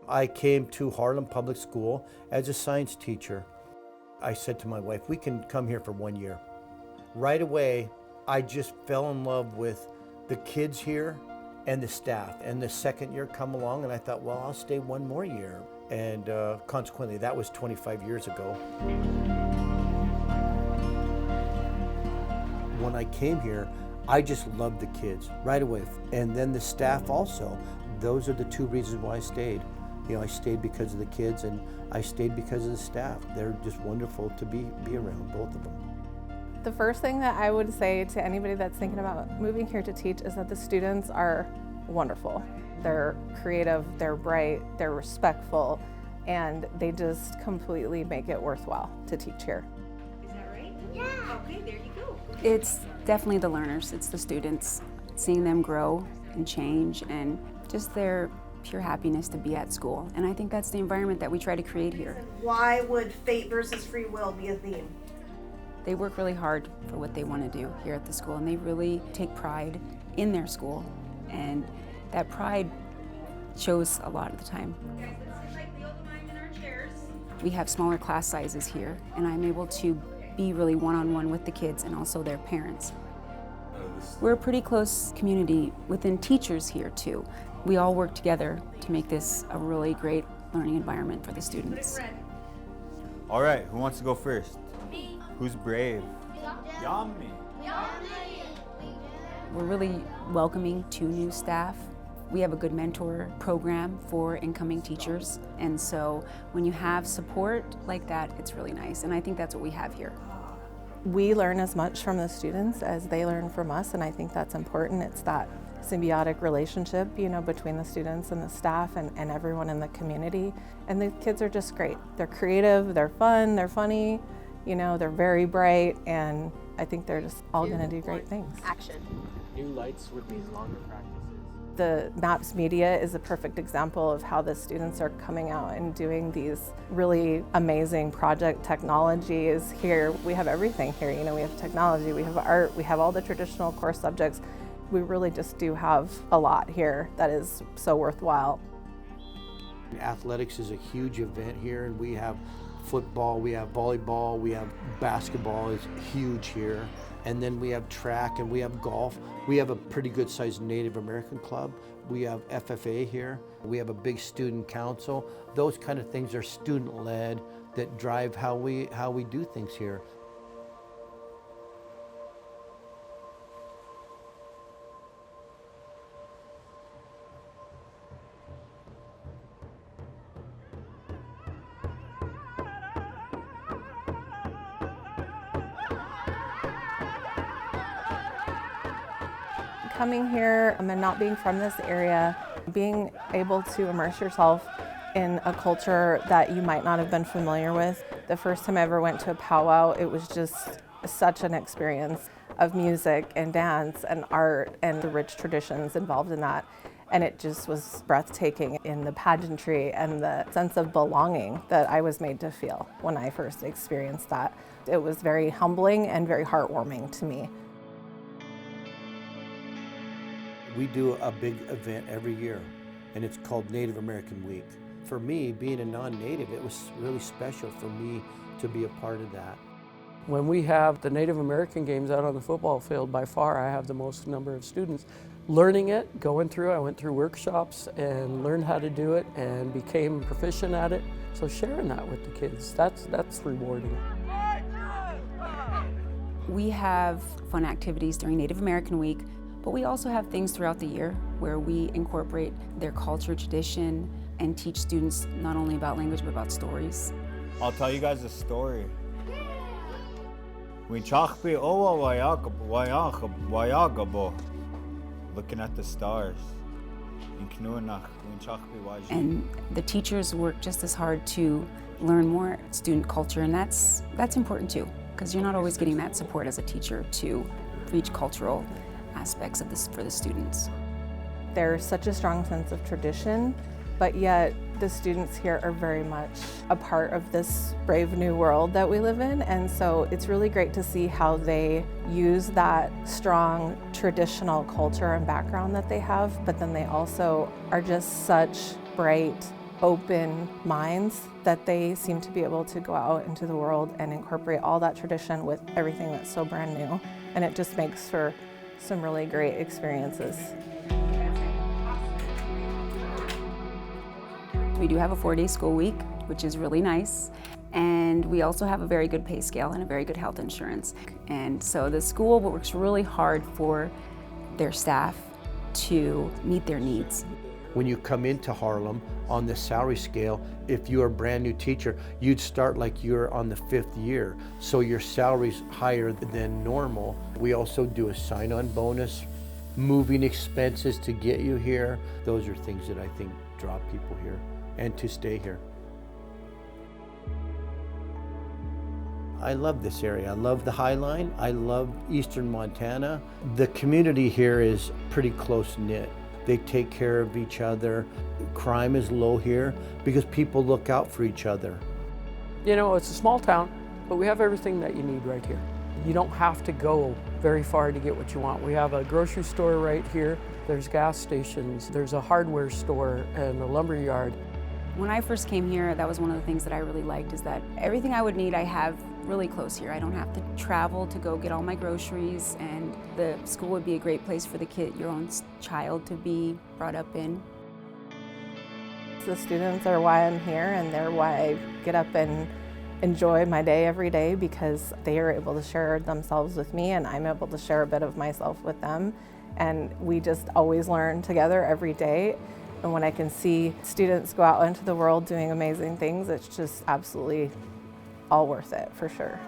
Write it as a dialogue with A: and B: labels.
A: I came to Harlem Public School as a science teacher. I said to my wife, we can come here for 1 year. Right away, I just fell in love with the kids here and the staff. And the second year come along and I thought, well, I'll stay 1 more year. And consequently, that was 25 years ago. When I came here, I just loved the kids right away. And then the staff also. Those are the 2 reasons why I stayed. You know, I stayed because of the kids and I stayed because of the staff. They're just wonderful to be around, both of them.
B: The first thing that I would say to anybody that's thinking about moving here to teach is that the students are wonderful. They're creative, they're bright, they're respectful, and they just completely make it worthwhile to teach here.
C: Is that right? Yeah. Okay, there you go.
D: It's definitely the learners, it's the students, seeing them grow and change and just their pure happiness to be at school. And I think that's the environment that we try to create here.
C: Why would fate versus free will be a theme?
D: They work really hard for what they want to do here at the school, and they really take pride in their school, and that pride shows a lot of the time.
C: Guys, let's sit like the old time in our chairs.
D: We have smaller class sizes here, and I'm able to be really one-on-one with the kids and also their parents. We're a pretty close community within teachers here too. We all work together to make this a really great learning environment for the students.
E: All right, who wants to go first? Me. Who's brave? Yummy.
D: We're really welcoming to new staff. We have a good mentor program for incoming teachers, and so when you have support like that, it's really nice, and I think that's what we have here.
B: We learn as much from the students as they learn from us, and I think that's important. It's that symbiotic relationship, you know, between the students and the staff and everyone in the community. And the kids are just great. They're creative, they're fun, they're funny, you know, they're very bright, and I think they're just all gonna do great things.
C: Action.
F: New lights with these longer practices.
B: The MAPS Media is a perfect example of how the students are coming out and doing these really amazing project technologies here. We have everything here, you know, we have technology, we have art, we have all the traditional core subjects. We really just do have a lot here that is so worthwhile.
A: Athletics is a huge event here, and we have football, we have volleyball, we have basketball is huge here. And then we have track and we have golf. We have a pretty good sized Native American club. We have FFA here. We have a big student council. Those kind of things are student led that drive how we do things here.
B: Coming here and not being from this area, being able to immerse yourself in a culture that you might not have been familiar with. The first time I ever went to a powwow, it was just such an experience of music and dance and art and the rich traditions involved in that. And it just was breathtaking in the pageantry and the sense of belonging that I was made to feel when I first experienced that. It was very humbling and very heartwarming to me.
A: We do a big event every year, and it's called Native American Week. For me, being a non-native, it was really special for me to be a part of that.
F: When we have the Native American games out on the football field, by far I have the most number of students learning it, going through. I went through workshops and learned how to do it and became proficient at it. So sharing that with the kids, that's rewarding.
D: We have fun activities during Native American Week, but we also have things throughout the year where we incorporate their culture, tradition, and teach students not only about language, but about stories.
E: I'll tell you guys a story. Looking at the stars.
D: And the teachers work just as hard to learn more student culture, and that's important too, because you're not always getting that support as a teacher to reach cultural aspects of this for the students.
B: There's such a strong sense of tradition, but yet the students here are very much a part of this brave new world that we live in, and so it's really great to see how they use that strong traditional culture and background that they have, but then they also are just such bright, open minds that they seem to be able to go out into the world and incorporate all that tradition with everything that's so brand new. And it just makes for some really great experiences.
D: We do have a 4-day school week, which is really nice. And we also have a very good pay scale and a very good health insurance. And so the school works really hard for their staff to meet their needs.
A: When you come into Harlem on the salary scale, if you're a brand new teacher, you'd start like you're on the 5th year. So your salary's higher than normal. We also do a sign-on bonus, moving expenses to get you here. Those are things that I think draw people here and to stay here. I love this area. I love the High Line. I love Eastern Montana. The community here is pretty close-knit. They take care of each other. Crime is low here because people look out for each other.
F: You know, it's a small town, but we have everything that you need right here. You don't have to go very far to get what you want. We have a grocery store right here. There's gas stations. There's a hardware store and a lumber yard.
D: When I first came here, that was one of the things that I really liked, is that everything I would need I have really close here. I don't have to travel to go get all my groceries, and the school would be a great place for the kid, your own child, to be brought up in.
B: The students are why I'm here, and they're why I get up and enjoy my day every day, because they are able to share themselves with me and I'm able to share a bit of myself with them. And we just always learn together every day. And when I can see students go out into the world doing amazing things, it's just absolutely all worth it, for sure.